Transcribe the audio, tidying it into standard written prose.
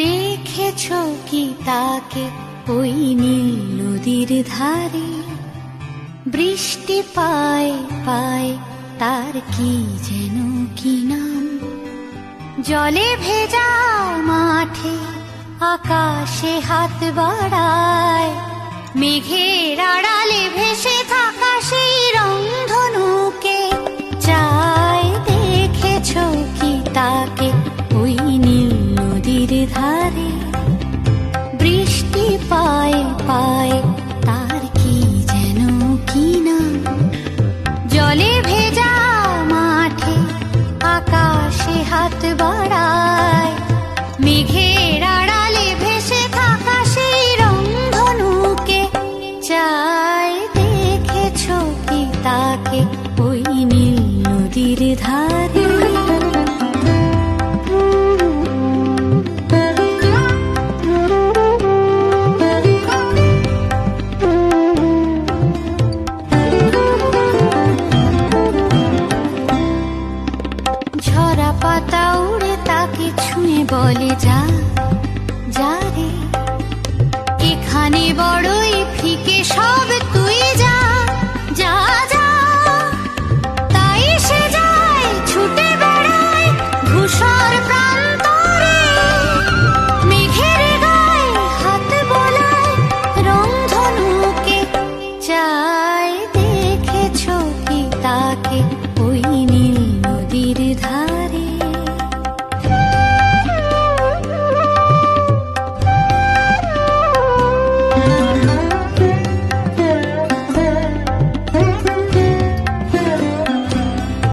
দেখেছো কি তাকে ওই নীল নদীর ধারে? বৃষ্টি পায় পায় তার কি যেন কি নাম। জলে ভেজা মাঠে আকাশে হাত বাড়ায়, মেঘের আড়ালে ভেসে থাকা সেই রংধনুকে চায়। দেখেছো কি তাকে ওই নীল নদীর ধারে? বৃষ্টি পায় পায় তার কি যেন কি নাম। জলে ভেজা মাঠে আকাশে হাত বাড়ায়, মেঘের আড়ালে ভেসে থাকা সেই রংধনুকে চায়। দেখেছো কি তাকে ওই নীল নদীর ধারে? ঝরা পাতা উড়ে তাকে ছুঁয়ে বলে যা যা রে, এখানে বড়ই ফিকে সব, তুই যা যা যা। তাই সে যায় ছুটে বেড়ায় ধূসর প্রান্তরে, মেঘের গায়ে হাত বোলায় রংধনুকে চায়। দেখেছো কি তাকে